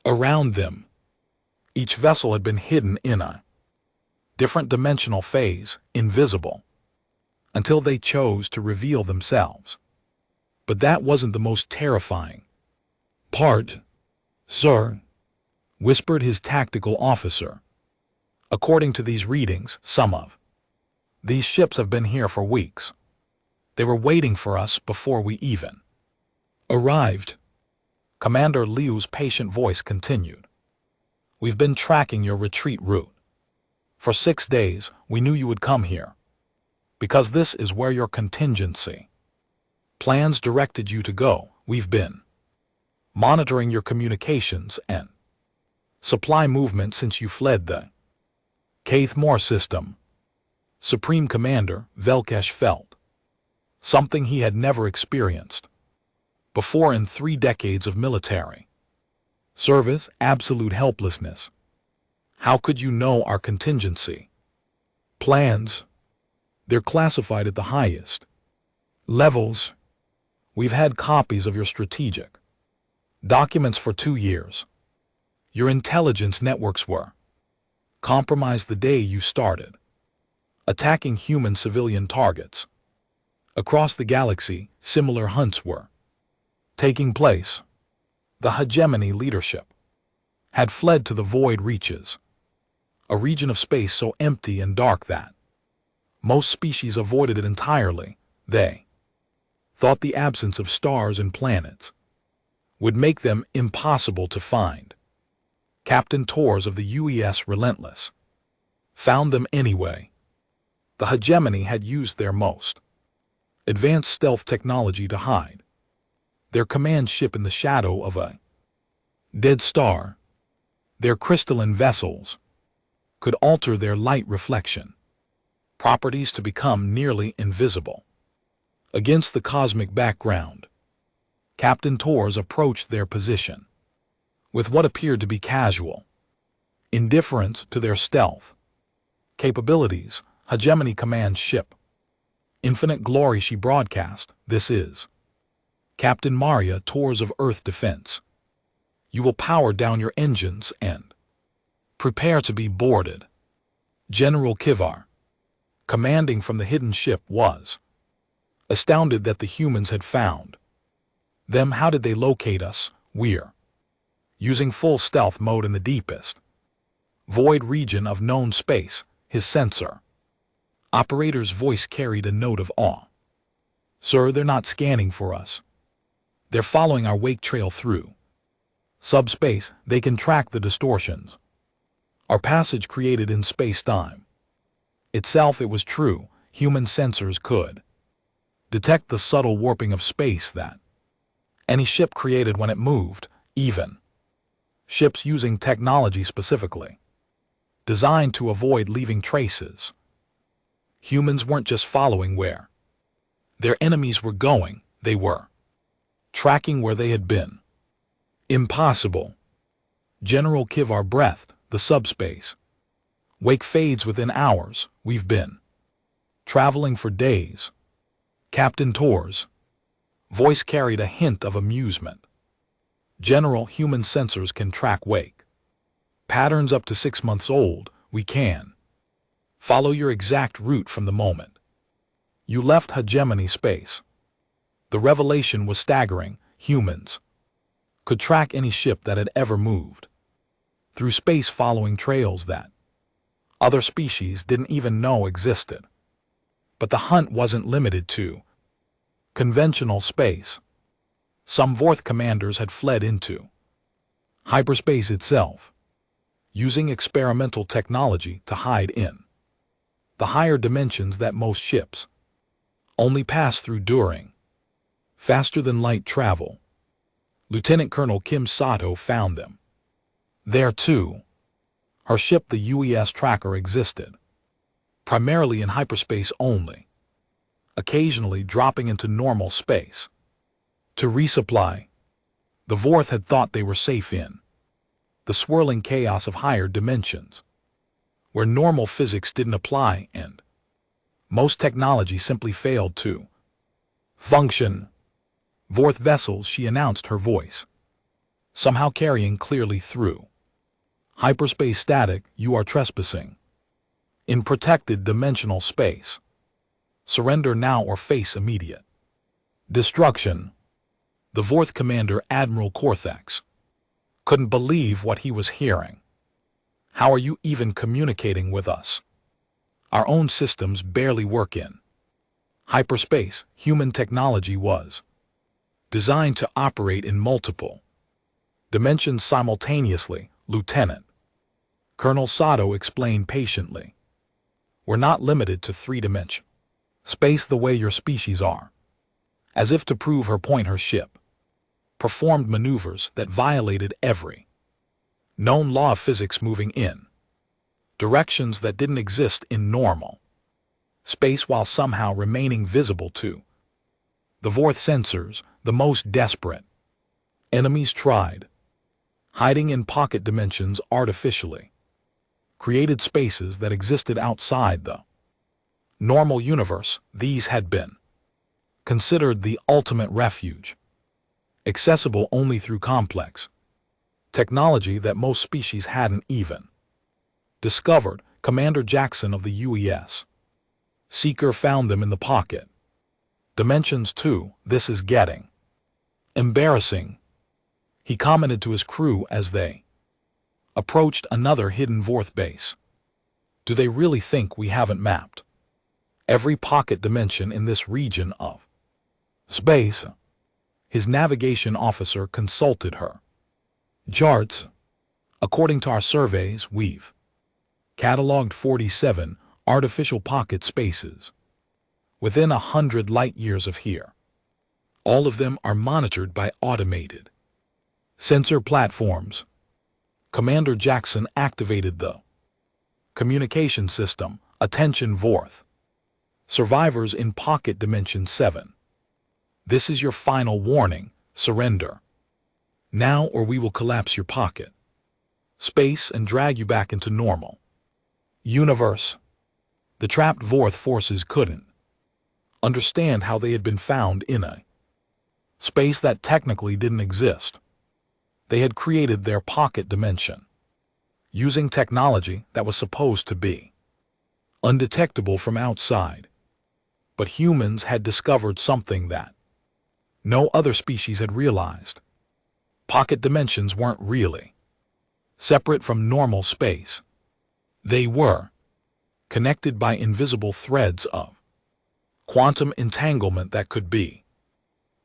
around them. Each vessel had been hidden in a different dimensional phase, invisible, until they chose to reveal themselves. But that wasn't the most terrifying part, sir, whispered his tactical officer. According to these readings, some of these ships have been here for weeks. They were waiting for us before we even arrived. Commander Liu's patient voice continued. We've been tracking your retreat route. For 6 days, we knew you would come here, because this is where your contingency plans directed you to go. We've been monitoring your communications and supply movement since you fled the Kaithmore system. Supreme Commander Velkesh felt something he had never experienced before in 3 decades of military service: absolute helplessness. How could you know our contingency plans? They're classified at the highest levels. We've had copies of your strategic documents for 2 years. Your intelligence networks were compromised the day you started attacking human civilian targets. Across the galaxy, similar hunts were taking place. The hegemony leadership had fled to the void reaches, a region of space so empty and dark that most species avoided it entirely. They thought the absence of stars and planets would make them impossible to find. Captain Tors of the UES Relentless found them anyway. The hegemony had used their most advanced stealth technology to hide their command ship in the shadow of a dead star. Their crystalline vessels could alter their light reflection properties to become nearly invisible against the cosmic background. Captain Tors approached their position with what appeared to be casual indifference to their stealth capabilities. Hegemony command ship. Infinite glory, she broadcast. This is Captain Maria Tors of Earth Defense. You will power down your engines and prepare to be boarded. General Kivar, commanding from the hidden ship, was astounded that the humans had found them. How did they locate us? We're using full stealth mode in the deepest void region of known space. His sensor operator's voice carried a note of awe. Sir, they're not scanning for us. They're following our wake trail through subspace. They can track the distortions our passage created in space-time itself. It was true. Human sensors could detect the subtle warping of space that any ship created when it moved, even ships using technology specifically designed to avoid leaving traces. Humans weren't just following where their enemies were going, they were tracking where they had been. Impossible. General Kivar breathed. The subspace wake fades within hours. We've been traveling for days. Captain Tors' voice carried a hint of amusement. General, human sensors can track wake patterns up to 6 months old. We can follow your exact route from the moment you left hegemony space. The revelation was staggering. Humans could track any ship that had ever moved through space, following trails that other species didn't even know existed. But the hunt wasn't limited to conventional space. Some Vorth commanders had fled into hyperspace itself, using experimental technology to hide in the higher dimensions that most ships only pass through during Faster than light travel. Lieutenant Colonel Kim Sato found them. There too, her ship the UES Tracker existed, primarily in hyperspace only, occasionally dropping into normal space. To resupply, the Vorth had thought they were safe in the swirling chaos of higher dimensions, where normal physics didn't apply and most technology simply failed to function. Vorth vessels, she announced, her voice somehow carrying clearly through hyperspace static. You are trespassing in protected dimensional space. Surrender now or face immediate destruction. The Vorth commander, Admiral Cortex, couldn't believe what he was hearing. How are you even communicating with us? Our own systems barely work in hyperspace. Human technology was designed to operate in multiple dimensions simultaneously, Lieutenant Colonel Sato explained patiently. We're not limited to three-dimension space the way your species are. As if to prove her point, her ship performed maneuvers that violated every known law of physics, moving in directions that didn't exist in normal space while somehow remaining visible to the Vorth sensors. The most desperate enemies tried hiding in pocket dimensions, artificially created spaces that existed outside the normal universe. These had been considered the ultimate refuge, accessible only through complex technology that most species hadn't even discovered. Commander Jackson of the UES Seeker found them in the pocket dimensions too. This is getting embarrassing, he commented to his crew as they approached another hidden Vorth base. Do they really think we haven't mapped every pocket dimension in this region of space? His navigation officer consulted her charts. According to our surveys, we've cataloged 47 artificial pocket spaces within 100 light-years of here. All of them are monitored by automated sensor platforms. Commander Jackson activated the communication system. Attention Vorth survivors in pocket dimension 7. This is your final warning. Surrender now or we will collapse your pocket space and drag you back into normal universe. The trapped Vorth forces couldn't understand how they had been found in a space that technically didn't exist. They had created their pocket dimension using technology that was supposed to be undetectable from outside. But humans had discovered something that no other species had realized. Pocket dimensions weren't really separate from normal space. They were connected by invisible threads of quantum entanglement that could be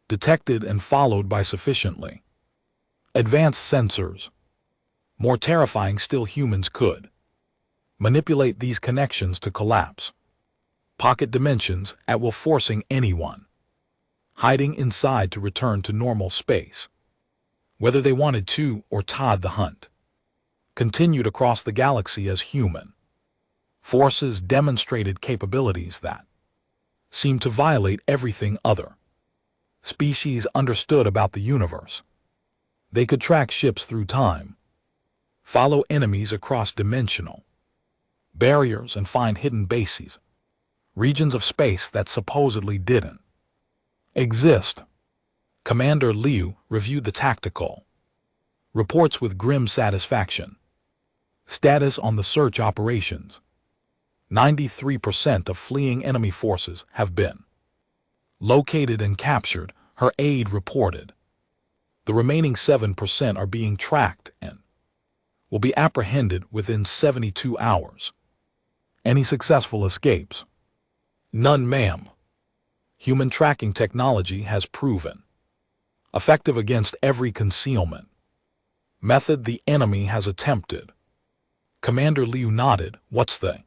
detected and followed by sufficiently advanced sensors. More terrifying still, humans could manipulate these connections to collapse pocket dimensions at will, forcing anyone hiding inside to return to normal space, whether they wanted to or not. The hunt continued across the galaxy as human forces demonstrated capabilities that seemed to violate everything other species understood about the universe. They could track ships through time, follow enemies across dimensional barriers, and find hidden bases, regions of space that supposedly didn't exist. Commander Liu reviewed the tactical reports with grim satisfaction. Status on the search operations: 93% of fleeing enemy forces have been located and captured, her aide reported. The remaining 7% are being tracked and will be apprehended within 72 hours. Any successful escapes? None, ma'am. Human tracking technology has proven effective against every concealment method the enemy has attempted. Commander Liu nodded. What's the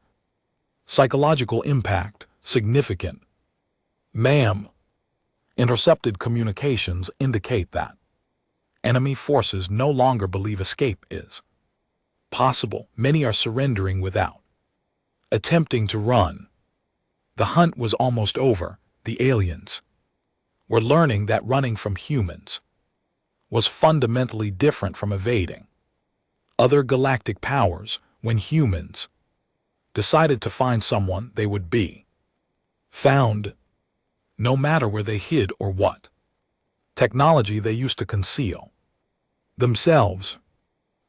psychological impact? Significant, ma'am. Intercepted communications indicate that enemy forces no longer believe escape is possible. Many are surrendering without attempting to run. The hunt was almost over. The aliens were learning that running from humans was fundamentally different from evading other galactic powers. When humans decided to find someone, they would be found, no matter where they hid or what technology they used to conceal themselves.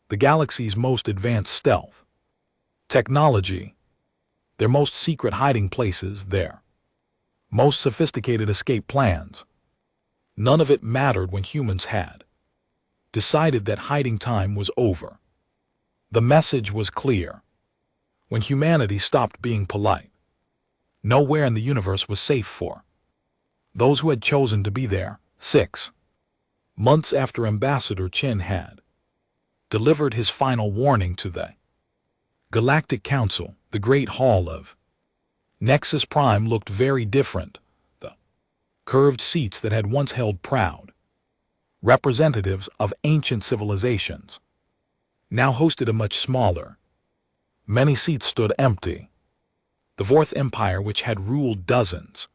The galaxy's most advanced stealth technology, their most secret hiding places, their most sophisticated escape plans. None of it mattered when humans had decided that hiding time was over. The message was clear. When humanity stopped being polite, nowhere in the universe was safe for those who had chosen to be there. 6 months after Ambassador Chen had delivered his final warning to the Galactic Council, the Great Hall of Nexus Prime looked very different. The curved seats that had once held proud representatives of ancient civilizations now hosted a much smaller. Many seats stood empty. The Fourth Empire, which had ruled dozens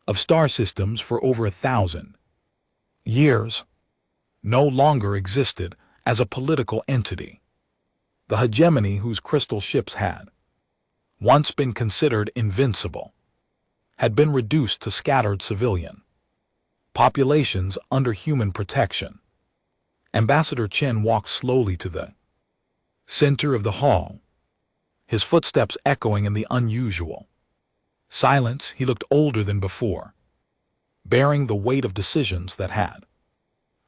of star systems for over 1,000 years, no longer existed as a political entity. The hegemony, whose crystal ships had once been considered invincible, had been reduced to scattered civilian populations under human protection. Ambassador Chen walked slowly to the center of the hall, his footsteps echoing in the unusual silence. He looked older than before, bearing the weight of decisions that had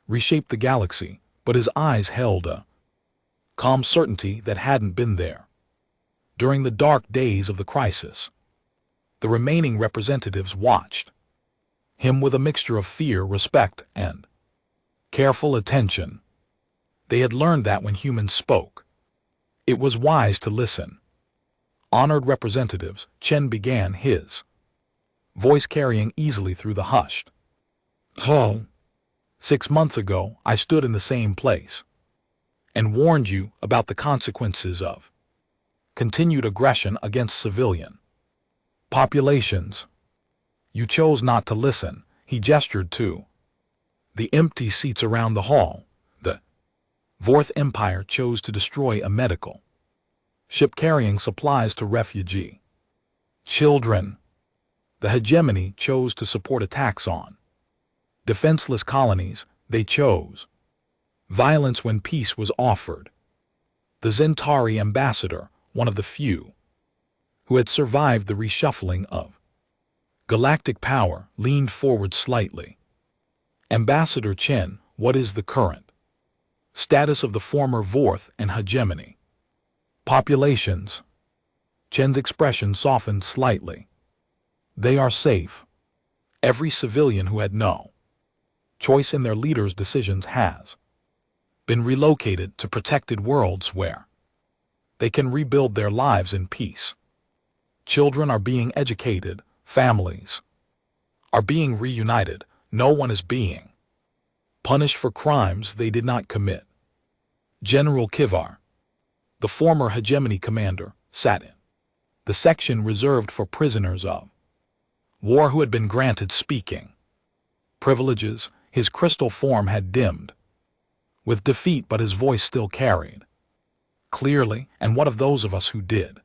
reshaped the galaxy, but his eyes held a calm certainty that hadn't been there during the dark days of the crisis. The remaining representatives watched him with a mixture of fear, respect, and careful attention. They had learned that when humans spoke, it was wise to listen. Honored representatives, Chen began, his voice carrying easily through the hushed hall. 6 months ago, I stood in the same place and warned you about the consequences of continued aggression against civilian populations. You chose not to listen. He gestured to the empty seats around the hall. The Fourth Empire chose to destroy a medical ship carrying supplies to refugee children. The hegemony chose to support attacks on defenseless colonies. They chose violence when peace was offered. The Zentari ambassador, one of the few who had survived the reshuffling of galactic power, leaned forward slightly. Ambassador Chen, what is the current status of the former Fourth and hegemony populations? Chen's expression softened slightly. They are safe. Every civilian who had no choice in their leader's decisions has been relocated to protected worlds where they can rebuild their lives in peace. Children are being educated, families are being reunited, no one is being punished for crimes they did not commit. General Kivar, the former hegemony commander, sat in the section reserved for prisoners of war who had been granted speaking privileges. His crystal form had dimmed with defeat, but his voice still carried clearly. And what of those of us who did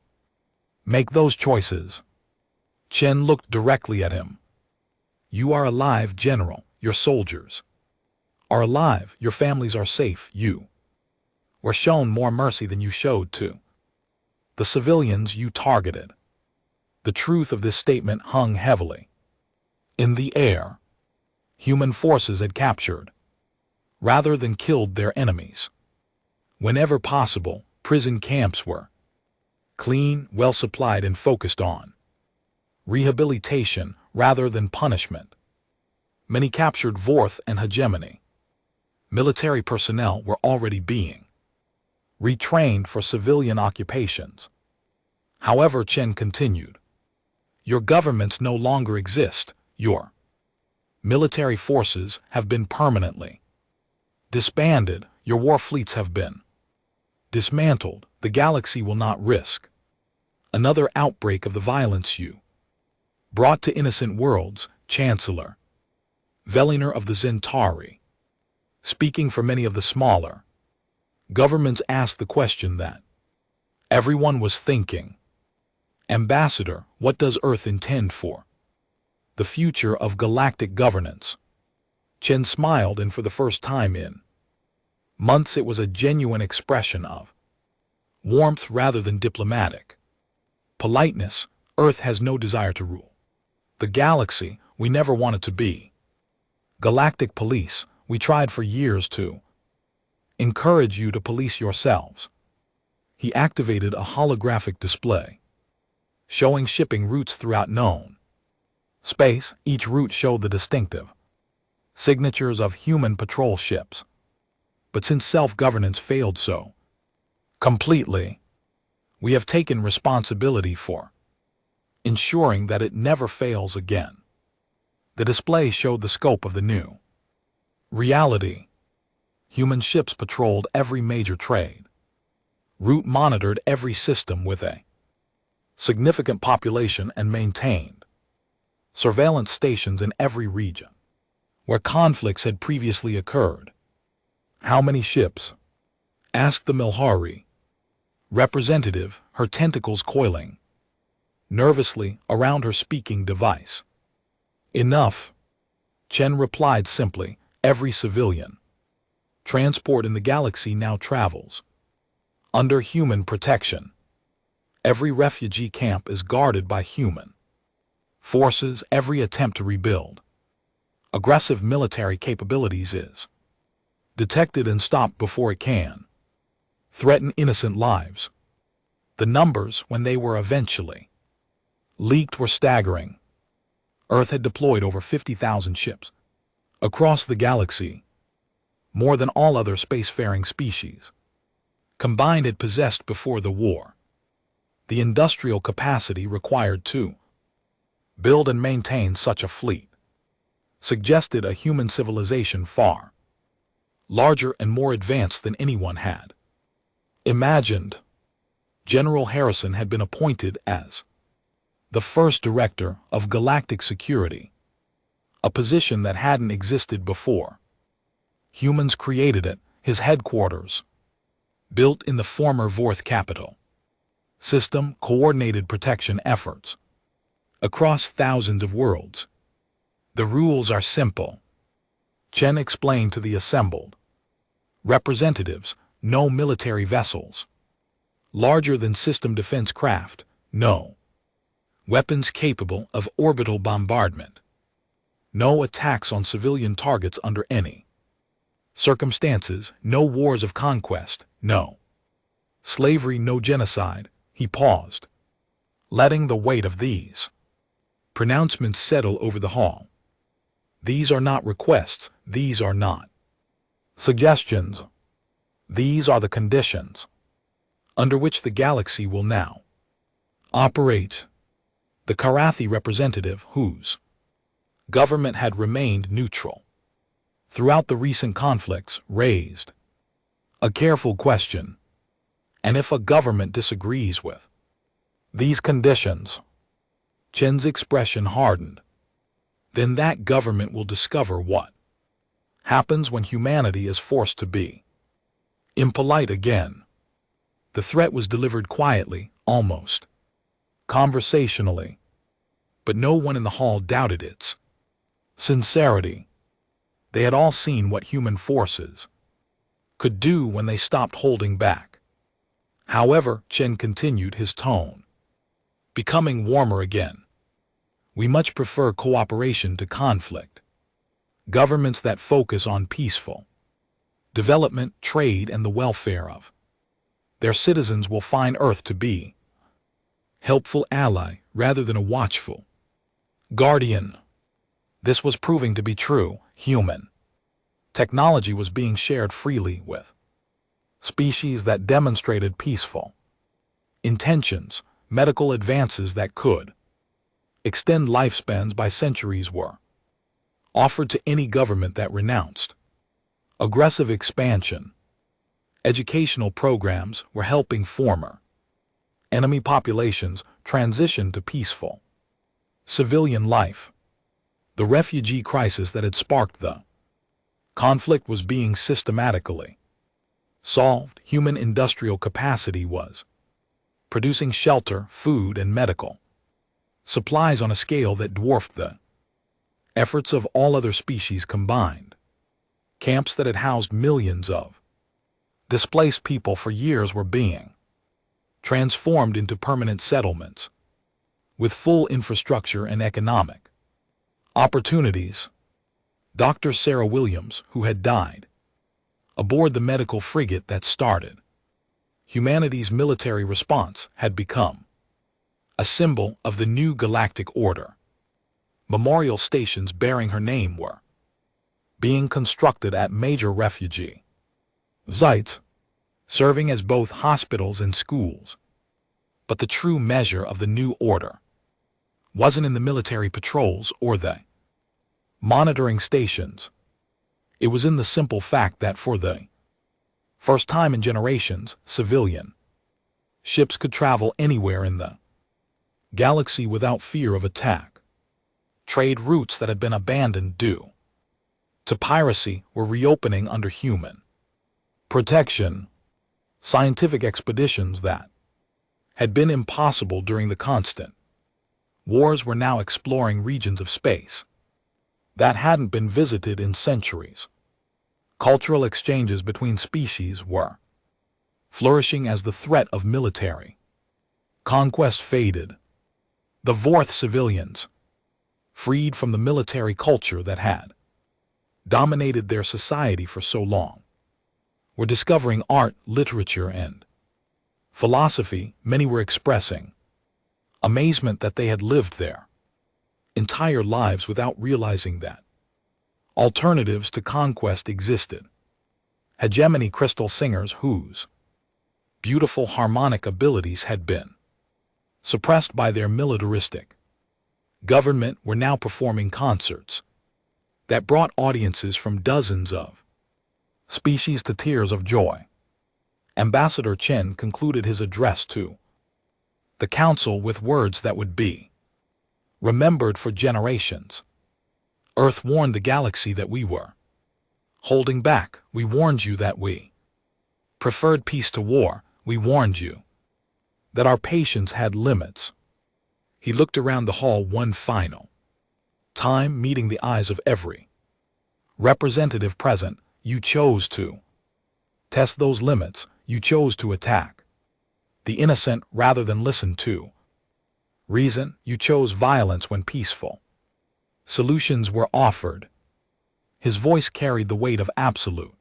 make those choices? Chen looked directly at him. You are alive, General. Your soldiers are alive. Your families are safe. You were shown more mercy than you showed to the civilians you targeted. The truth of this statement hung heavily in the air. Human forces had captured, rather than killed, their enemies. Whenever possible, prison camps were clean, well supplied, and focused on rehabilitation rather than punishment. Many captured Fourth and hegemony military personnel were already being retrained for civilian occupations. However, Chen continued, your governments no longer exist. Your Military forces have been permanently disbanded. Your war fleets have been dismantled. The galaxy will not risk another outbreak of the violence you brought to innocent worlds. Chancellor Veliner of the Zentauri, speaking for many of the smaller governments, asked the question that everyone was thinking. Ambassador, what does Earth intend for the future of galactic governance? Chen smiled, and for the first time in months it was a genuine expression of warmth rather than diplomatic politeness. Earth has no desire to rule the galaxy. We never wanted to be galactic police. We tried for years to encourage you to police yourselves. He activated a holographic display showing shipping routes throughout known space. Each route showed the distinctive signatures of human patrol ships. But since self-governance failed so completely, we have taken responsibility for ensuring that it never fails again. The display showed the scope of the new reality. Human ships patrolled every major trade route, monitored every system with a significant population, and maintained surveillance stations in every region where conflicts had previously occurred. How many ships? Asked the Milhari representative, her tentacles coiling nervously around her speaking device. Enough, Chen replied simply. Every civilian transport in the galaxy now travels under human protection. Every refugee camp is guarded by human forces. Every attempt to rebuild aggressive military capabilities is detected and stopped before it can threaten innocent lives. The numbers, when they were eventually leaked, were staggering. Earth had deployed over 50,000 ships across the galaxy, more than all other spacefaring species combined had possessed before the war. The industrial capacity required to build and maintain such a fleet suggested a human civilization far larger and more advanced than anyone had imagined. General Harrison had been appointed as the first director of galactic security, a position that hadn't existed before. Humans created it. His headquarters, built in the former Vorth capital system, coordinated protection efforts across thousands of worlds. The rules are simple, Chen explained to the assembled representatives. No military vessels larger than system defense craft, no weapons capable of orbital bombardment, no attacks on civilian targets under any circumstances, no wars of conquest, no slavery, no genocide. He paused, letting the weight of these pronouncements settle over the hall. These are not requests, these are not suggestions. These are the conditions under which the galaxy will now operate. The Karathi representative, whose government had remained neutral throughout the recent conflicts, raised a careful question. And if a government disagrees with these conditions, Chen's expression hardened, then that government will discover what happens when humanity is forced to be impolite again. The threat was delivered quietly, almost conversationally, but no one in the hall doubted its sincerity. They had all seen what human forces could do when they stopped holding back. However, Chen continued, his tone becoming warmer again. We much prefer cooperation to conflict. Governments that focus on peaceful development, trade, and the welfare of their citizens will find Earth to be a helpful ally rather than a watchful guardian. This was proving to be true. Human technology was being shared freely with species that demonstrated peaceful intentions. Medical advances that could extend lifespans by centuries were offered to any government that renounced aggressive expansion. Educational programs were helping former enemy populations transition to peaceful civilian life. The refugee crisis that had sparked the conflict was being systematically solved. Human industrial capacity was producing shelter, food, and medical supplies on a scale that dwarfed the efforts of all other species combined. Camps that had housed millions of displaced people for years were being transformed into permanent settlements with full infrastructure and economic opportunities. Dr. Sarah Williams, who had died aboard the medical frigate that started humanity's military response, had become a symbol of the new galactic order. Memorial stations bearing her name were being constructed at major refugee sites, serving as both hospitals and schools. But the true measure of the new order wasn't in the military patrols or the monitoring stations. It was in the simple fact that for the first time in generations, civilian ships could travel anywhere in the galaxy without fear of attack. Trade routes that had been abandoned due to piracy were reopening under human protection. Scientific expeditions that had been impossible during the constant wars were now exploring regions of space that hadn't been visited in centuries. Cultural exchanges between species were flourishing as the threat of military conquest faded. The Vorth civilians, freed from the military culture that had dominated their society for so long, were discovering art, literature, and philosophy. Many were expressing amazement that they had lived their entire lives without realizing that alternatives to conquest existed. Hegemony crystal singers whose beautiful harmonic abilities had been suppressed by their militaristic government were now performing concerts that brought audiences from dozens of species to tears of joy. Ambassador Chen concluded his address to the council with words that would be remembered for generations. Earth warned the galaxy that we were holding back. We warned you that we preferred peace to war. We warned you that our patience had limits. He looked around the hall one final time, meeting the eyes of every representative present. You chose to test those limits. You chose to attack the innocent rather than listen to reason. You chose violence when peaceful solutions were offered. His voice carried the weight of absolute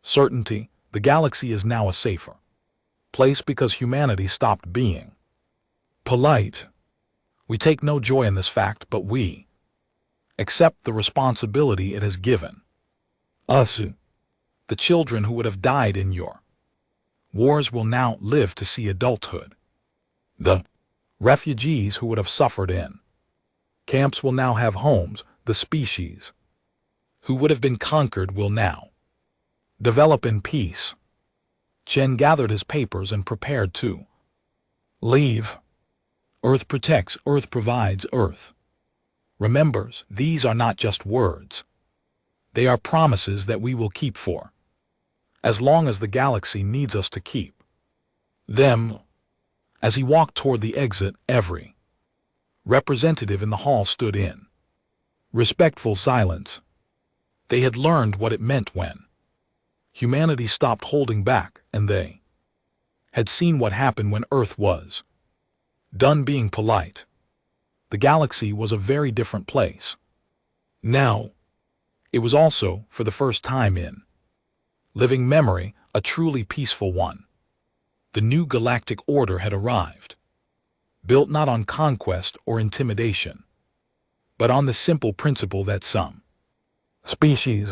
certainty. The galaxy is now a safer place because humanity stopped being polite. We take no joy in this fact, but we accept the responsibility it has given us. The children who would have died in your wars will now live to see adulthood. The refugees who would have suffered in camps will now have homes. The species who would have been conquered will now develop in peace. Chen gathered his papers and prepared to leave. Earth protects, Earth provides, Earth remembers. These are not just words. They are promises that we will keep for as long as the galaxy needs us to keep them. As he walked toward the exit, every representative in the hall stood in respectful silence. They had learned what it meant when humanity stopped holding back, and they had seen what happened when Earth was done being polite. The galaxy was a very different place. Now, it was also, for the first time in living memory, a truly peaceful one. The new galactic order had arrived, built not on conquest or intimidation, but on the simple principle that some species